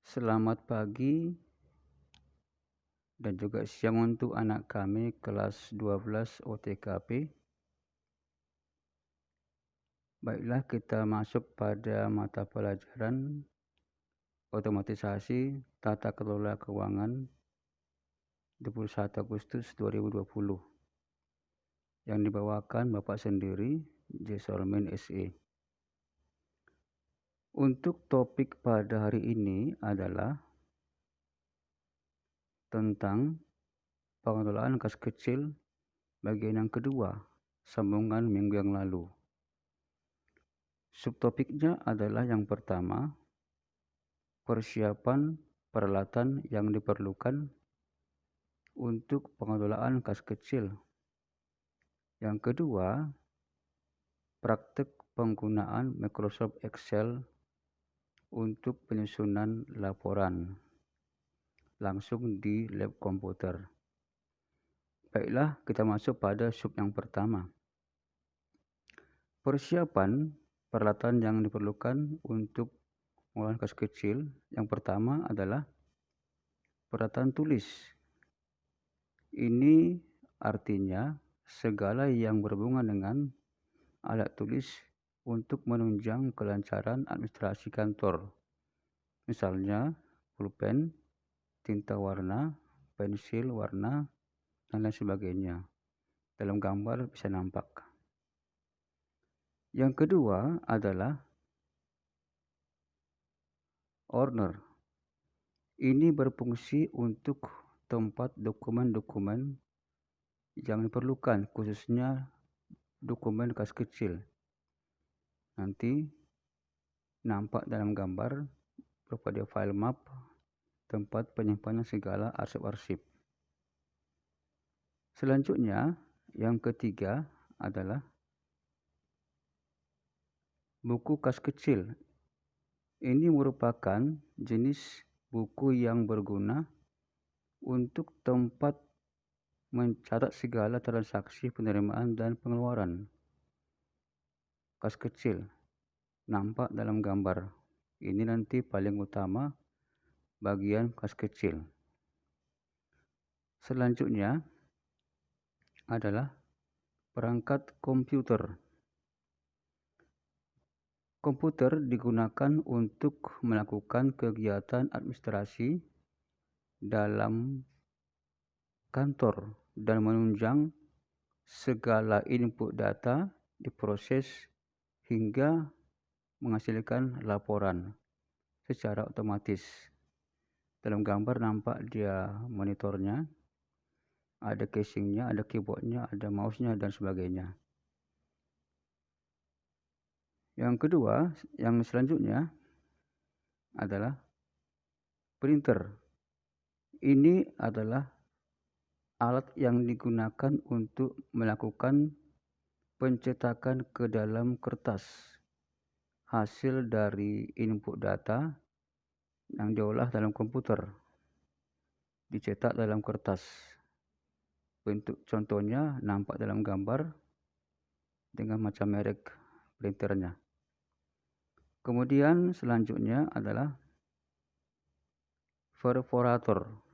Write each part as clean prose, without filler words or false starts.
Selamat pagi dan juga siang untuk anak kami kelas 12 OTKP. Baiklah, kita masuk pada mata pelajaran otomatisasi tata kelola keuangan 21 Agustus 2020 yang dibawakan Bapak sendiri, J. Solomon SE. Untuk topik pada hari ini adalah tentang pengelolaan kas kecil bagian yang kedua, sambungan minggu yang lalu. Subtopiknya adalah yang pertama, persiapan peralatan yang diperlukan untuk pengelolaan kas kecil. Yang kedua, praktek penggunaan Microsoft Excel untuk penyusunan laporan langsung di lab komputer. Baiklah, kita masuk pada sub yang pertama. Persiapan peralatan yang diperlukan untuk pengelolaan kas kecil. Yang pertama adalah peralatan tulis. Ini artinya segala yang berhubungan dengan alat tulis untuk menunjang kelancaran administrasi kantor. Misalnya pulpen, tinta warna, pensil warna, dan lain sebagainya. Dalam gambar bisa nampak. Yang kedua adalah owner. Ini berfungsi untuk tempat dokumen-dokumen yang diperlukan, khususnya dokumen kas kecil. Nanti nampak dalam gambar berupa dia file map, tempat penyimpanan segala arsip-arsip. Selanjutnya, yang ketiga adalah buku kas kecil. Ini merupakan jenis buku yang berguna untuk tempat mencatat segala transaksi penerimaan dan pengeluaran. Kas kecil nampak dalam gambar. Ini nanti paling utama bagian kas kecil. Selanjutnya adalah perangkat komputer. Komputer digunakan untuk melakukan kegiatan administrasi dalam kantor dan menunjang segala input data diproses hingga menghasilkan laporan secara otomatis. Dalam gambar nampak dia monitornya, ada casingnya, ada keyboardnya, ada mouse-nya, dan sebagainya. Yang kedua, yang selanjutnya adalah printer. Ini adalah alat yang digunakan untuk melakukan pencetakan ke dalam kertas hasil dari input data yang diolah dalam komputer, dicetak dalam kertas. Bentuk contohnya nampak dalam gambar dengan macam merek printernya. Kemudian selanjutnya adalah perforator.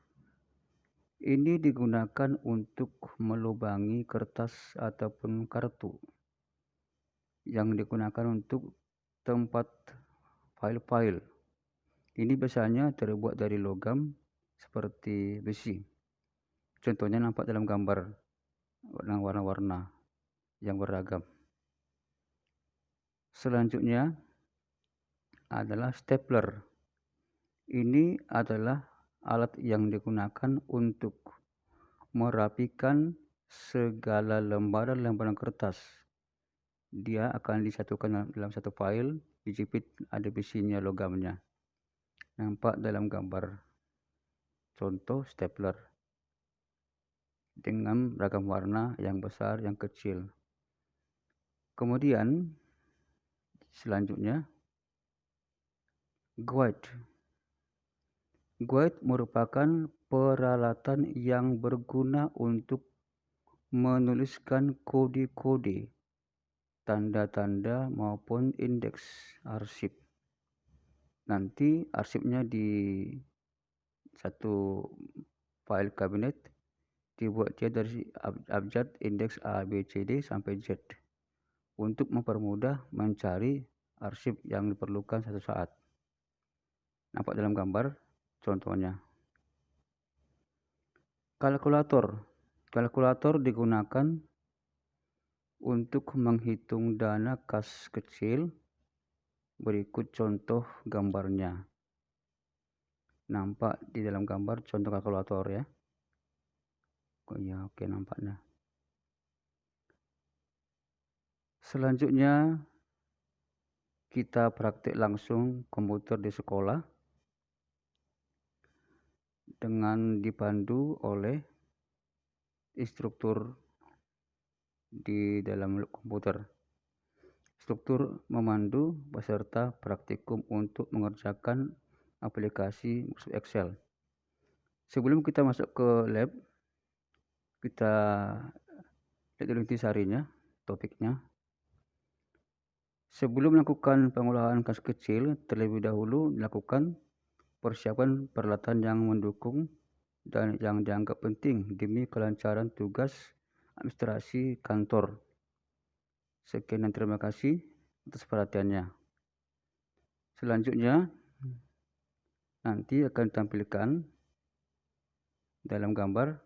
Ini digunakan untuk melubangi kertas ataupun kartu yang digunakan untuk tempat file-file. Ini biasanya terbuat dari logam seperti besi. Contohnya nampak dalam gambar warna-warna yang beragam. Selanjutnya adalah stapler. Ini adalah alat yang digunakan untuk merapikan segala lembaran-lembaran kertas. Dia akan disatukan dalam satu file, dijepit ada besinya, logamnya. Nampak dalam gambar contoh stapler dengan beragam warna, yang besar, yang kecil. Kemudian selanjutnya guide. Guide merupakan peralatan yang berguna untuk menuliskan kode-kode, tanda-tanda maupun indeks arsip. Nanti arsipnya di satu file kabinet dibuat dia dari abjad indeks A, B, C, D sampai Z untuk mempermudah mencari arsip yang diperlukan satu saat. Nampak dalam gambar contohnya. Kalkulator digunakan untuk menghitung dana kas kecil. Berikut contoh gambarnya. Nampak di dalam gambar contoh kalkulator ya. Oke, nampaknya. Selanjutnya kita praktik langsung komputer di sekolah dengan dipandu oleh instruktur di dalam komputer. Struktur memandu beserta praktikum untuk mengerjakan aplikasi Microsoft Excel. Sebelum kita masuk ke lab, kita lihat dulu intisarinya, topiknya. Sebelum melakukan pengolahan kas kecil, terlebih dahulu dilakukan persiapan peralatan yang mendukung dan yang dianggap penting demi kelancaran tugas administrasi kantor. Sekian dan terima kasih atas perhatiannya. Selanjutnya, nanti akan ditampilkan dalam gambar.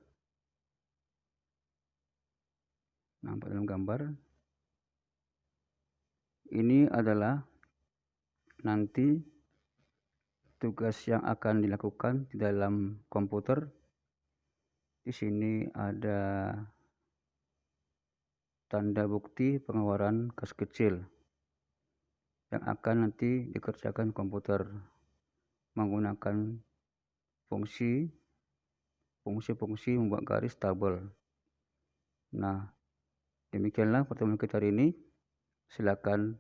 Nampak dalam gambar. Ini adalah nanti tugas yang akan dilakukan di dalam komputer. Di sini ada tanda bukti pengeluaran kas kecil yang akan nanti dikerjakan komputer menggunakan fungsi membuat garis tabel. Nah, demikianlah pertemuan kita hari ini. Silakan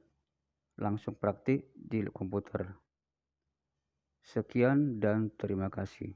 langsung praktik di komputer. Sekian dan terima kasih.